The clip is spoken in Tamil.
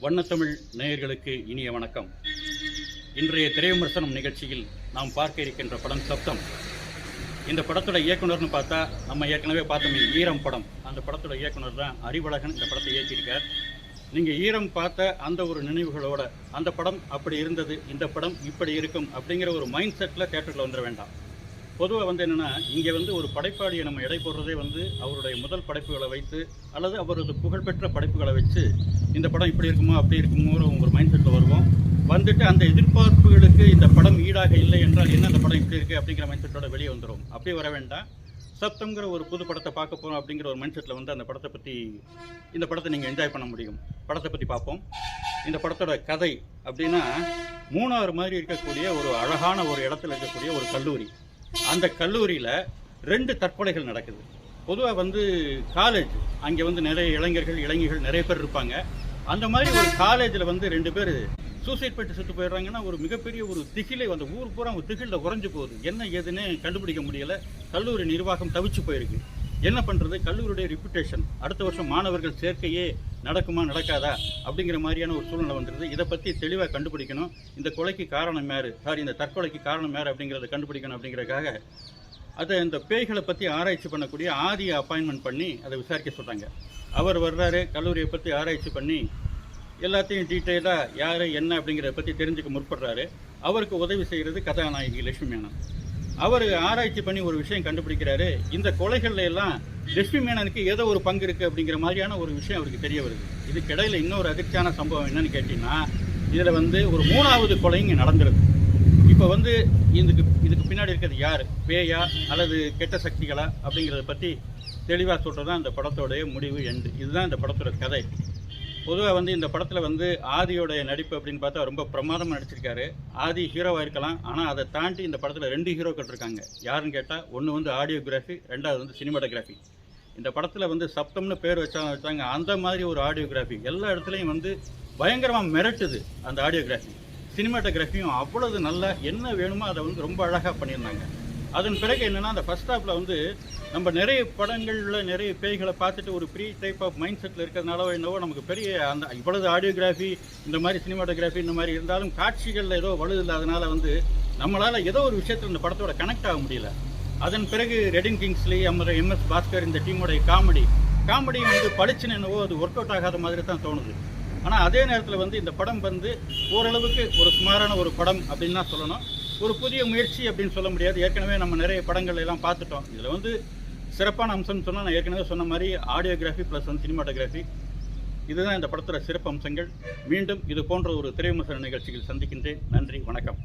வண்ணத்தமிழ் நேயர்களுக்கு இனிய வணக்கம். இன்றைய திரைவிமர்சனம் நிகழ்ச்சியில் நாம் பார்க்க இருக்கின்ற படம் சப்தம். இந்த படத்தோட இயக்குனர்னு பார்த்தா நம்ம ஏற்கனவே பார்த்தோமே ஈரம் படம், அந்த படத்தோட இயக்குனர் தான் அறிவழகன் இந்த படத்தை இயக்கியிருக்கார். நீங்கள் ஈரம் பார்த்த அந்த ஒரு நினைவுகளோட அந்த படம் அப்படி இருந்தது, இந்த படம் இப்படி இருக்கும் அப்படிங்கிற ஒரு மைண்ட் செட்டில் தேட்டரில் வந்துட வேண்டாம். பொதுவாக என்னென்னா, இங்கே ஒரு படைப்பாளியை நம்ம எடை போடுறதே அவருடைய முதல் படைப்புகளை வைத்து அல்லது அவரது புகழ்பெற்ற படைப்புகளை வச்சு இந்த படம் இப்படி இருக்குமோ அப்படி இருக்குமோங்கிற ஒரு மைண்ட் செட்டில் வருவோம். வந்துட்டு அந்த எதிர்பார்ப்புகளுக்கு இந்த படம் ஈடாக இல்லை என்றால் என்ன, அந்த படம் இப்படி இருக்குது அப்படிங்கிற மைண்ட் செட்டோட வெளியே வந்துடும். அப்படியே வர வேண்டாம். சப்தங்கிற ஒரு புது படத்தை பார்க்க போகிறோம் அப்படிங்கிற ஒரு மைண்ட் செட்டில் அந்த படத்தை பற்றி இந்த படத்தை நீங்கள் என்ஜாய் பண்ண முடியும். படத்தை பற்றி பார்ப்போம். இந்த படத்தோட கதை அப்படின்னா, மூணாறு மாதிரி இருக்கக்கூடிய ஒரு அழகான ஒரு இடத்துல இருக்கக்கூடிய ஒரு கல்லூரி. அந்த கல்லூரியில் 2 தற்கொலைகள் நடக்குது. பொதுவாக காலேஜ், அங்கே நிறைய இளைஞர்கள் நிறைய பேர் இருப்பாங்க. அந்த மாதிரி ஒரு காலேஜில் 2 பேர் சூசைட் பண்ணிட்டு செத்து போயிடுறாங்கன்னா ஒரு மிகப்பெரிய ஒரு திகிலை அந்த ஊர் பூரா ஒரு திகிலில் உறைஞ்சு போகுது. என்ன ஏதுன்னு கண்டுபிடிக்க முடியலை. கல்லூரி நிர்வாகம் தவிச்சு போயிருக்கு. என்ன பண்ணுறது, கல்லூரியுடைய ரெப்புடேஷன், அடுத்த வருஷம் மாணவர்கள் சேர்க்கையே நடக்குமா நடக்காதா அப்படிங்கிற மாதிரியான ஒரு சூழ்நிலை வந்துடுது. இதை பற்றி தெளிவாக கண்டுபிடிக்கணும். இந்த கொலைக்கு காரணம் யார், இந்த தற்கொலைக்கு காரணம் யார் அப்படிங்கிறத கண்டுபிடிக்கணும். அப்படிங்கிறதுக்காக அதை இந்த பேய்களை பற்றி ஆராய்ச்சி பண்ணக்கூடிய ஆதியை அப்பாயின்மெண்ட் பண்ணி அதை விசாரிக்க சொல்கிறாங்க. அவர் வர்றாரு, கல்லூரியை பற்றி ஆராய்ச்சி பண்ணி எல்லாத்தையும் டீட்டெயிலாக யார் என்ன அப்படிங்கிறத பற்றி தெரிஞ்சுக்க முற்படுறாரு. அவருக்கு உதவி செய்கிறது கதாநாயகி லட்சுமி மேனன். அவர் ஆராய்ச்சி பண்ணி ஒரு விஷயம் கண்டுபிடிக்கிறாரு. இந்த கொலைகளில் எல்லாம் லட்சுமி மேனனுக்கு ஏதோ ஒரு பங்கு இருக்குது அப்படிங்கிற மாதிரியான ஒரு விஷயம் அவருக்கு தெரிய வருது. இதுக்கு இடையில் இன்னொரு அதிர்ச்சியான சம்பவம் என்னன்னு கேட்டிங்கன்னா, இதில் ஒரு 3வது கொலை இங்கே நடந்துருது. இப்போ இதுக்கு பின்னாடி இருக்கிறது யார், பேயா அல்லது கெட்ட சக்திகளா அப்படிங்கிறத பற்றி தெளிவாக சொல்கிறது தான் இந்த படத்தோடைய முடிவு எண்டு. இதுதான் இந்த படத்தோட கதை. பொதுவாக இந்த படத்தில் ஆதியோடைய நடிப்பு அப்படின்னு பார்த்தா ரொம்ப பிரமாதமாக நடிச்சிருக்காரு. ஆதி ஹீரோவாக இருக்கலாம், ஆனால் அதை தாண்டி இந்த படத்தில் 2 ஹீரோக்கள் இருக்காங்க. யாருன்னு கேட்டால், ஒன்று ஆடியோகிராஃபி, 2வது சினிமாட்டோகிராஃபி. இந்த படத்தில் சப்தம்னு பேர் வச்சாங்க. அந்த மாதிரி ஒரு ஆடியோகிராஃபி எல்லா இடத்துலையும் பயங்கரமாக மிரட்டுது. அந்த ஆடியோகிராஃபி சினிமாட்டோகிராஃபியும் அவ்வளவு நல்லா என்ன வேணுமோ அதை ரொம்ப அழகாக பண்ணியிருந்தாங்க. அதன் பிறகு என்னென்னா, அந்த ஃபர்ஸ்ட் ஹாஃபில் நம்ம நிறைய படங்களில் நிறைய பேய்களை பார்த்துட்டு ஒரு ப்ரீ டைப் ஆஃப் மைண்ட் செட்டில் இருக்கிறதுனால என்னவோ நமக்கு பெரிய அந்த இவ்வளவு ஆடியோகிராஃபி இந்த மாதிரி சினிமாட்டோகிராஃபி இந்த மாதிரி இருந்தாலும் காட்சிகளில் ஏதோ வலு இல்லாதனால நம்மளால் ஏதோ ஒரு விஷயத்தில் இந்த படத்தோட கனெக்ட் ஆக முடியல. அதன் பிறகு ரெடின் கிங்ஸ்லி, MS பாஸ்கர் இந்த டீமோடைய காமெடி படிச்சுன்னு என்னவோ அது ஒர்க் அவுட் ஆகாத மாதிரி தான் தோணுது. ஆனால் அதே நேரத்தில் இந்த படம் ஓரளவுக்கு ஒரு சுமாரான ஒரு படம் அப்படின்னு தான் சொல்லணும். ஒரு புதிய முயற்சி அப்படின்னு சொல்ல முடியாது. ஏற்கனவே நம்ம நிறைய படங்கள் எல்லாம் பார்த்துட்டோம். இதில் சிறப்பான அம்சம்னு சொன்னால், நான் ஏற்கனவே சொன்ன மாதிரி ஆடியோகிராஃபி ப்ளஸ் சினிமாட்டோகிராஃபி, இதுதான் இந்த படத்தோட சிறப்பு அம்சங்கள். மீண்டும் இது போன்ற ஒரு திரைவிமர்சன நிகழ்ச்சியில் சந்திக்கின்றேன். நன்றி, வணக்கம்.